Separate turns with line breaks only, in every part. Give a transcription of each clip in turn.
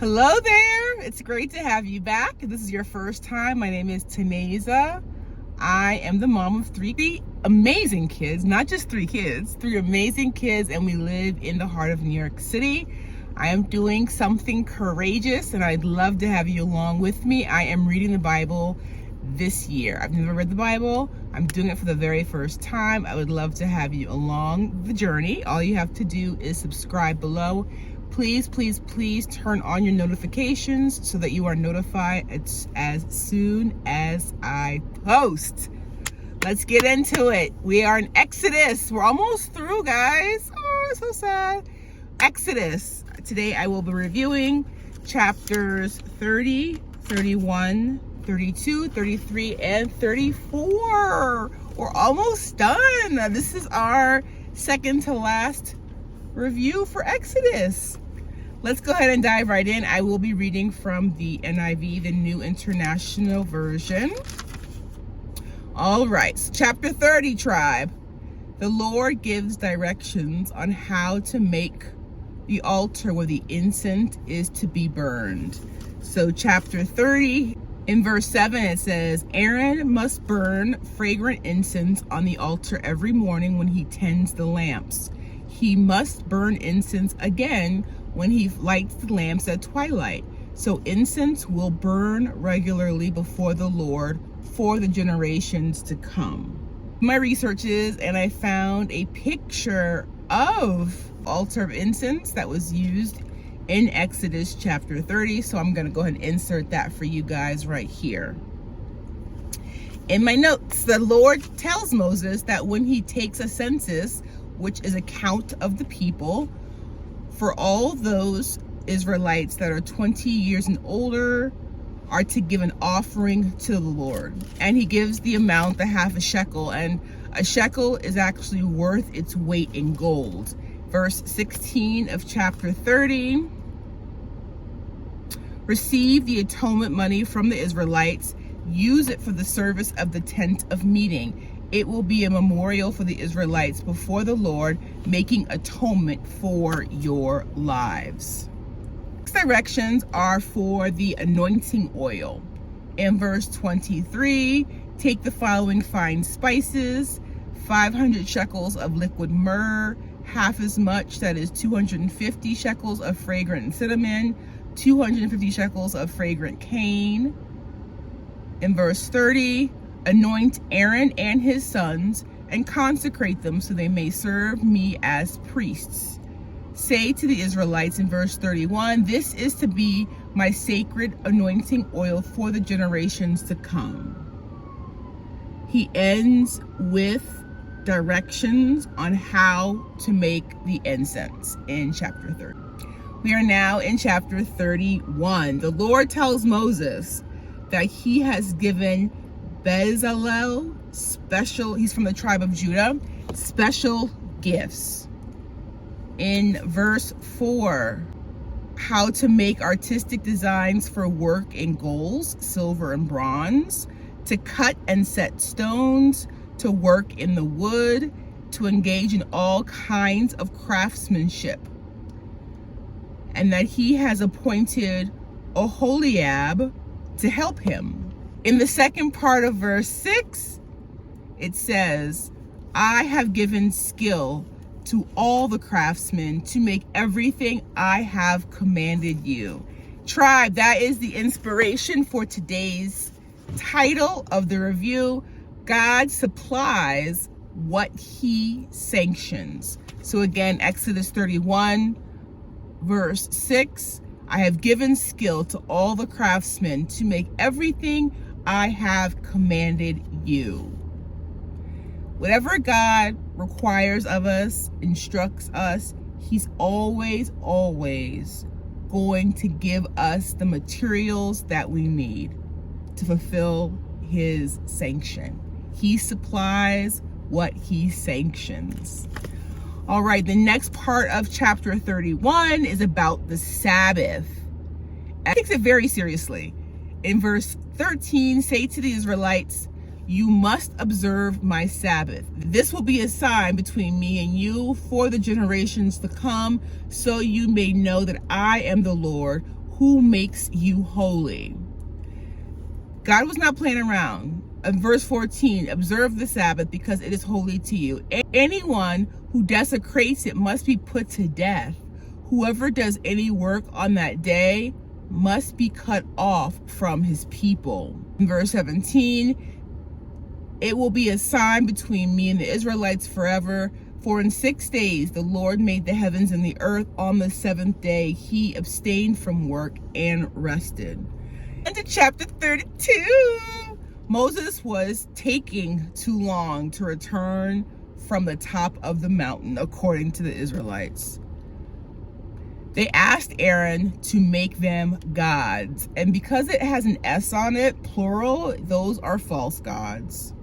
Hello there. It's great to have you back. If this is your first time, my name is Teneza. I am the mom of three amazing kids, not just three kids, three amazing kids, and we live in the heart of New York City. I am doing something courageous, and I'd love to have you along with me. I am reading the Bible this year. I've never read the Bible. I'm doing it for the very first time. I would love to have you along the journey. All you have to do is subscribe below. Please, please, please turn on your notifications so that you are notified as soon as I post. Let's get into it. We are in Exodus. We're almost through, guys. Oh, it's so sad. Exodus. Today I will be reviewing chapters 30, 31, 32, 33, and 34. We're almost done. This is our second to last review for Exodus. Let's go ahead and dive right in. I will be reading from the NIV, the New International Version. All right, so chapter 30, tribe. The Lord gives directions on how to make the altar where the incense is to be burned. So chapter 30, in verse 7, it says, Aaron must burn fragrant incense on the altar every morning when he tends the lamps. He must burn incense again when he lights the lamps at twilight. So incense will burn regularly before the Lord for the generations to come. My researches, and I found a picture of altar of incense that was used in Exodus chapter 30. So I'm going to go ahead and insert that for you guys right here. In my notes, the Lord tells Moses that when he takes a census, which is a count of the people, for all those Israelites that are 20 years and older are to give an offering to the Lord. And he gives the amount, the half a shekel, and a shekel is actually worth its weight in gold. Verse 16 of chapter 30, receive the atonement money from the Israelites, use it for the service of the tent of meeting. It will be a memorial for the Israelites before the Lord, making atonement for your lives. Next directions are for the anointing oil. In verse 23, take the following fine spices, 500 shekels of liquid myrrh, half as much, that is 250 shekels of fragrant cinnamon, 250 shekels of fragrant cane. In verse 30, anoint Aaron and his sons and consecrate them so they may serve me as priests. Say to the Israelites in verse 31, this is to be my sacred anointing oil for the generations to come. He ends with directions on how to make the incense in chapter 30. We are now in chapter 31. The Lord tells Moses that he has given Bezalel special, he's from the tribe of Judah, special gifts. In verse 4, how to make artistic designs for work in gold, silver, and bronze, to cut and set stones, to work in the wood, to engage in all kinds of craftsmanship. And that he has appointed Oholiab to help him. In the second part of verse 6, it says, I have given skill to all the craftsmen to make everything I have commanded you. Tribe, that is the inspiration for today's title of the review. God supplies what he sanctions. So again, Exodus 31, verse 6, I have given skill to all the craftsmen to make everything I have commanded you. Whatever God requires of us, instructs us, he's always, always going to give us the materials that we need to fulfill his sanction. He supplies what he sanctions. All right, the next part of chapter 31 is about the Sabbath. It takes it very seriously. In verse 13, say to the Israelites, you must observe my Sabbath. This will be a sign between me and you for the generations to come, so you may know that I am the Lord who makes you holy. God was not playing around. In verse 14, observe the Sabbath because it is holy to you. Anyone who desecrates it must be put to death. Whoever does any work on that day must be cut off from his people. In verse 17, it will be a sign between me and the Israelites forever. For in 6 days the Lord made the heavens and the earth. On the seventh day he abstained from work and rested. Into chapter 32. Moses was taking too long to return from the top of the mountain, according to the Israelites. They asked Aaron to make them gods. And because it has an S on it, plural, those are false gods.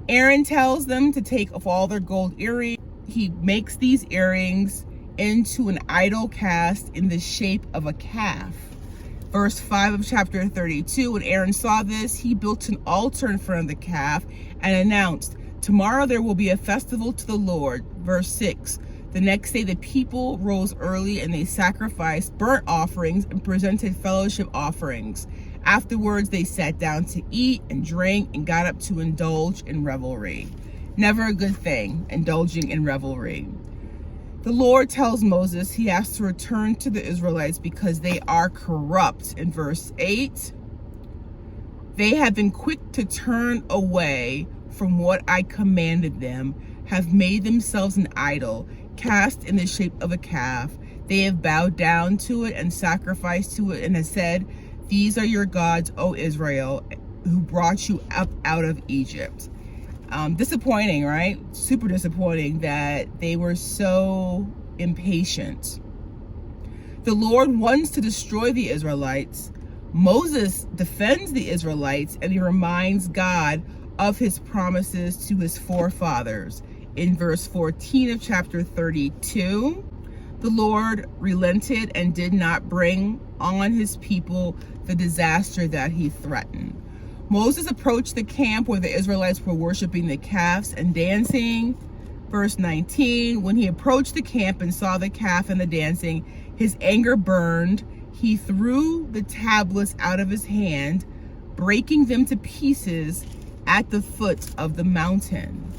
Aaron tells them to take off all their gold earrings. He makes these earrings into an idol cast in the shape of a calf. Verse 5 of chapter 32, when Aaron saw this, he built an altar in front of the calf and announced, tomorrow there will be a festival to the Lord. Verse 6, the next day the people rose early and they sacrificed burnt offerings and presented fellowship offerings. Afterwards, they sat down to eat and drink and got up to indulge in revelry. Never a good thing, indulging in revelry. The Lord tells Moses he has to return to the Israelites because they are corrupt. In verse 8, they have been quick to turn away from what I commanded them, have made themselves an idol, cast in the shape of a calf. They have bowed down to it and sacrificed to it and have said, these are your gods, O Israel, who brought you up out of Egypt. Disappointing, right? Super disappointing that they were so impatient. The Lord wants to destroy the Israelites. Moses defends the Israelites and he reminds God of his promises to his forefathers. In verse 14 of chapter 32, the Lord relented and did not bring on his people the disaster that he threatened. Moses approached the camp where the Israelites were worshiping the calves and dancing. Verse 19, when he approached the camp and saw the calf and the dancing, his anger burned. He threw the tablets out of his hand, breaking them to pieces at the foot of the mountain.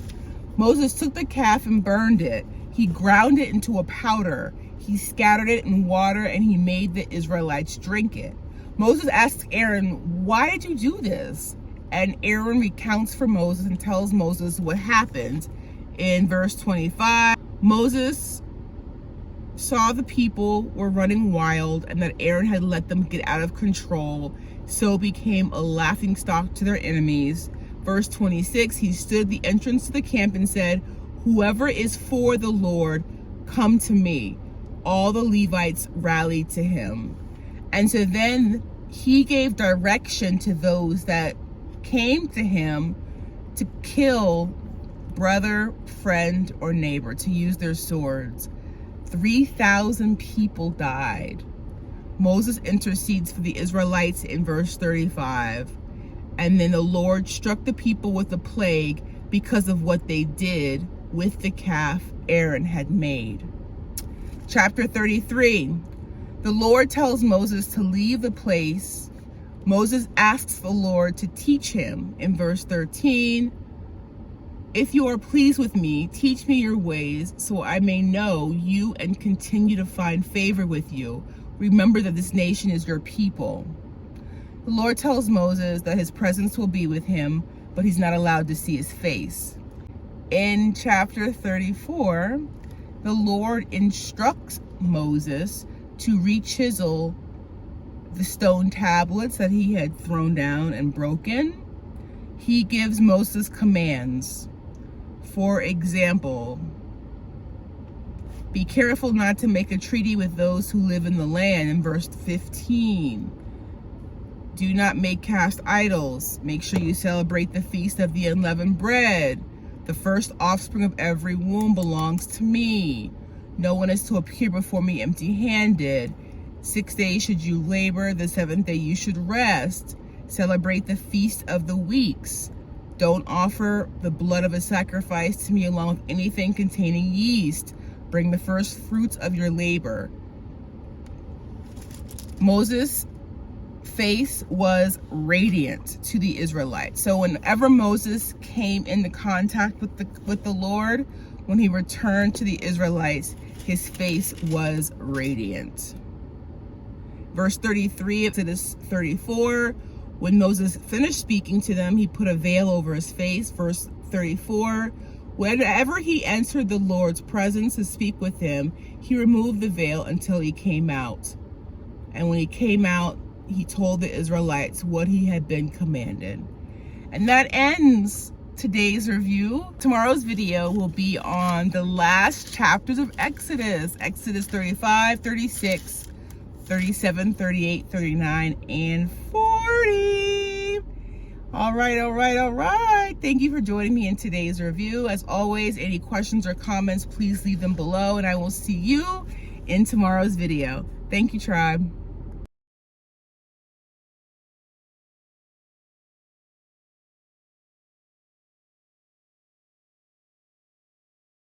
Moses took the calf and burned it. He ground it into a powder. He scattered it in water and he made the Israelites drink it. Moses asked Aaron, why did you do this? And Aaron recounts for Moses and tells Moses what happened. In verse 25, Moses saw the people were running wild and that Aaron had let them get out of control, so became a laughingstock to their enemies. Verse 26, he stood at the entrance to the camp and said, whoever is for the Lord, come to me. All the Levites rallied to him. And so then he gave direction to those that came to him to kill brother, friend, or neighbor, to use their swords. 3,000 people died. Moses intercedes for the Israelites in verse 35. And then the Lord struck the people with a plague because of what they did with the calf Aaron had made. Chapter 33. The Lord tells Moses to leave the place. Moses asks the Lord to teach him. In verse 13, if you are pleased with me, teach me your ways so I may know you and continue to find favor with you. Remember that this nation is your people. The Lord tells Moses that his presence will be with him, but he's not allowed to see his face. In chapter 34, the Lord instructs Moses to rechisel the stone tablets that he had thrown down and broken. He gives Moses commands. For example, be careful not to make a treaty with those who live in the land. In verse 15, do not make cast idols. Make sure you celebrate the feast of the unleavened bread. The first offspring of every womb belongs to me. No one is to appear before me empty-handed. 6 days should you labor, the seventh day you should rest. Celebrate the feast of the weeks. Don't offer the blood of a sacrifice to me along with anything containing yeast. Bring the first fruits of your labor. Moses' face was radiant to the Israelites. So whenever Moses came into contact with the Lord, when he returned to the Israelites, his face was radiant. Verse 33 of Exodus 34, when Moses finished speaking to them, he put a veil over his face. Verse 34, whenever he entered the Lord's presence to speak with him, he removed the veil until he came out. And when he came out, he told the Israelites what he had been commanded. And that ends today's review. Tomorrow's video will be on the last chapters of Exodus. Exodus 35, 36, 37, 38, 39, and 40. All right. Thank you for joining me in today's review. As always, any questions or comments, please leave them below, and I will see you in tomorrow's video. Thank you, tribe.